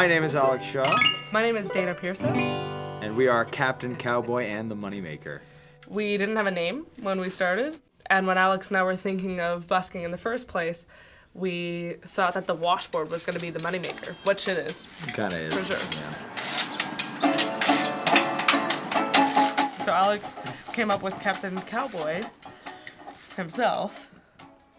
My name is Alex Shaw. My name is Dana Pearson. And we are Captain Cowboy and the Moneymaker. We didn't have a name when we started, and when Alex and I were thinking of busking in the first place, we thought that the washboard was going to be the moneymaker, which it is. It kind of is. For sure. Yeah. So Alex came up with Captain Cowboy himself.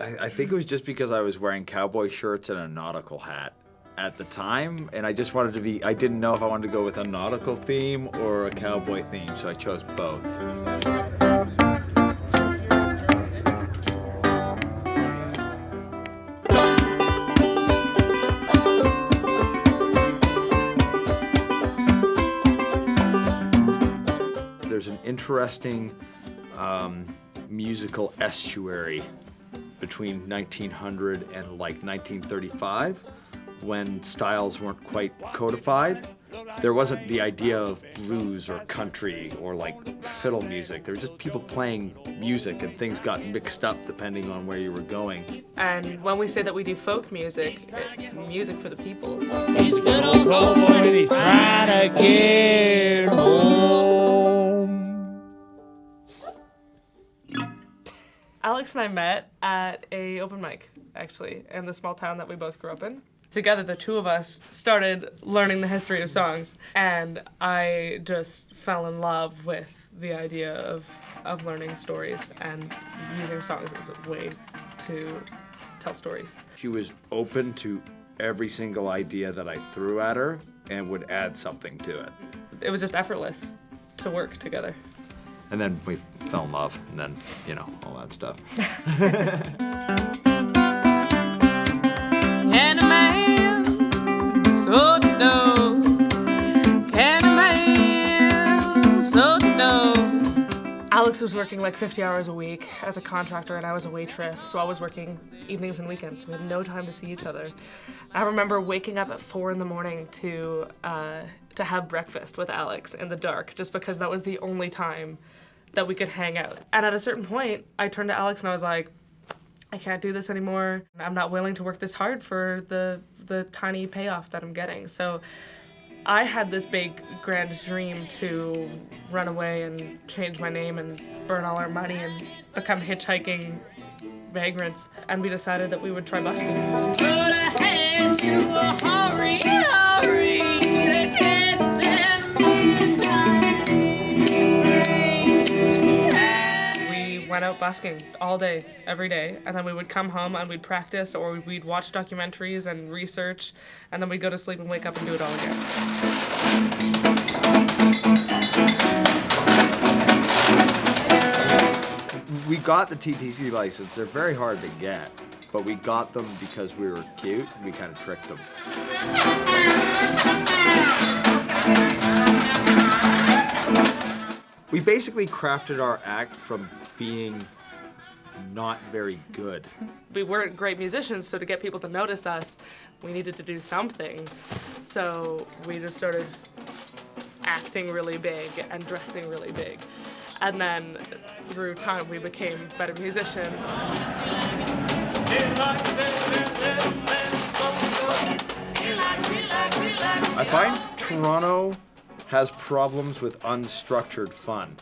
I think it was just because I was wearing cowboy shirts and a nautical hat at the time, and I just wanted to be, I didn't know if I wanted to go with a nautical theme or a cowboy theme, so I chose both. There's an interesting musical estuary between 1900 and like 1935 when styles weren't quite codified. There wasn't the idea of blues or country or like fiddle music. There were just people playing music and things got mixed up depending on where you were going. And when we say that we do folk music, it's music for the people. He's a good old cowboy and he's trying to get home. Alex and I met at a open mic, actually, in the small town that we both grew up in. Together, the two of us started learning the history of songs, and I just fell in love with the idea of learning stories and using songs as a way to tell stories. She was open to every single idea that I threw at her and would add something to it. It was just effortless to work together. And then we fell in love, and then, you know, all that stuff. Can a man so know? Can a man so know? Alex was working like 50 hours a week as a contractor, and I was a waitress, so I was working evenings and weekends. We had no time to see each other. I remember waking up at 4 in the morning to have breakfast with Alex in the dark, just because that was the only time that we could hang out. And at a certain point, I turned to Alex and I was like, I can't do this anymore. I'm not willing to work this hard for the tiny payoff that I'm getting. So I had this big grand dream to run away and change my name and burn all our money and become hitchhiking vagrants. And we decided that we would try busking. Put a hand to a hurry, hurry, to catch them midnight. We went out busking all day, every day, and then we would come home and we'd practice, or we'd watch documentaries and research, and then we'd go to sleep and wake up and do it all again. We got the TTC license. They're very hard to get, but we got them because we were cute and we kind of tricked them. We basically crafted our act from being not very good. We weren't great musicians, so to get people to notice us, we needed to do something. So we just started acting really big and dressing really big. And then through time, we became better musicians. I find Toronto has problems with unstructured fun.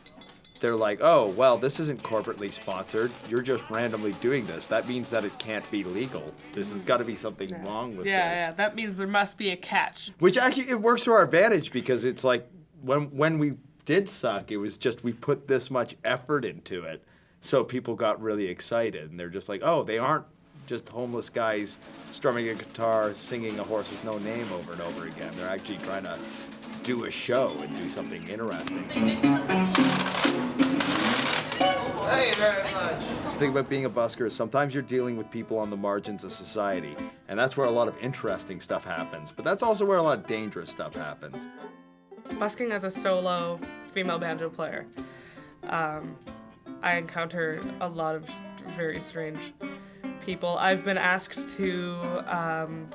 They're like, oh, well, this isn't corporately sponsored. You're just randomly doing this. That means that it can't be legal. This has got to be something wrong with this. Yeah, that means there must be a catch. Which actually, it works to our advantage because it's like, when we did suck, it was just we put this much effort into it. So people got really excited. And they're just like, oh, they aren't just homeless guys strumming a guitar, singing A Horse With No Name over and over again. They're actually trying to do a show and do something interesting. Thank you very much. The thing about being a busker is sometimes you're dealing with people on the margins of society, and that's where a lot of interesting stuff happens, but that's also where a lot of dangerous stuff happens. Busking as a solo female banjo player, I encounter a lot of very strange people. I've been asked to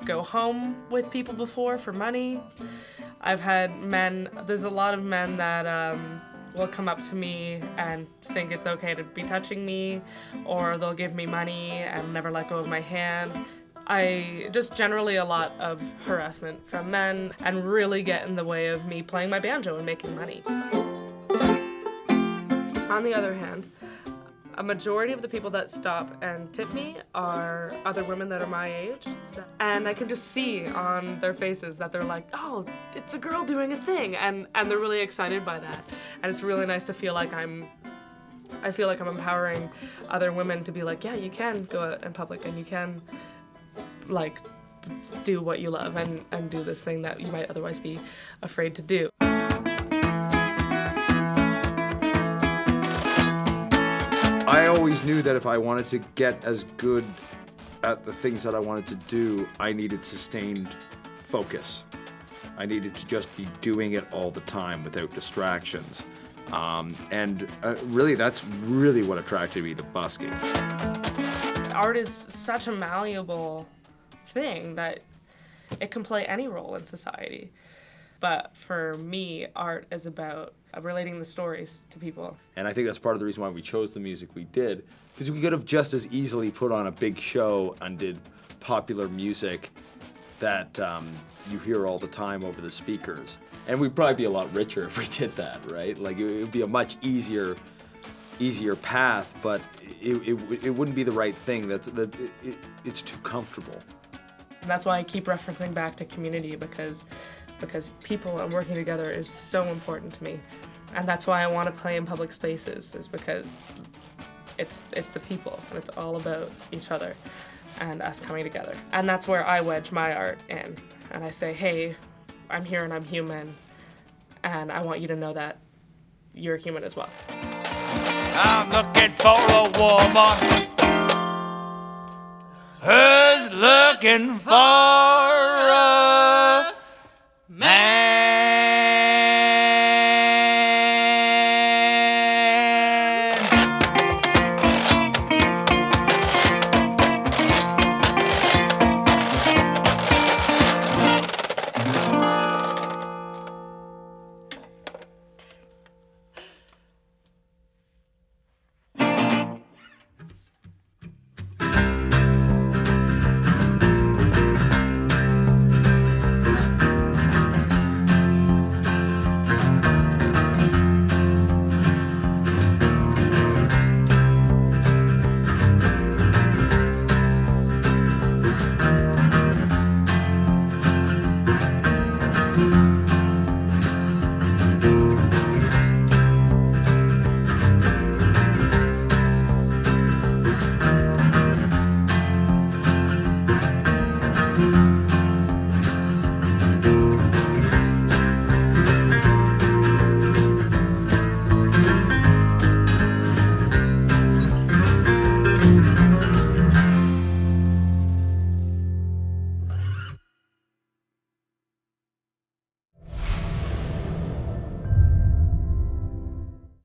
go home with people before for money. I've had men, there's a lot of men that will come up to me and think it's okay to be touching me, or they'll give me money and never let go of my hand. I just generally a lot of harassment from men and really get in the way of me playing my banjo and making money. On the other hand, a majority of the people that stop and tip me are other women that are my age. And I can just see on their faces that they're like, oh, it's a girl doing a thing. And they're really excited by that. And it's really nice to feel like I'm empowering other women to be like, yeah, you can go out in public and you can like do what you love and do this thing that you might otherwise be afraid to do. I always knew that if I wanted to get as good at the things that I wanted to do, I needed sustained focus. I needed to just be doing it all the time without distractions. Really, that's really what attracted me to busking. Art is such a malleable thing that it can play any role in society. But for me, art is about relating the stories to people. And I think that's part of the reason why we chose the music we did, because we could have just as easily put on a big show and did popular music that you hear all the time over the speakers. And we'd probably be a lot richer if we did that, right? Like, it would be a much easier path, but it wouldn't be the right thing. It's too comfortable. And that's why I keep referencing back to community, because people and working together is so important to me. And that's why I want to play in public spaces, is because it's the people, and it's all about each other and us coming together. And that's where I wedge my art in. And I say, hey, I'm here and I'm human, and I want you to know that you're human as well. I'm looking for a woman who's looking for a man.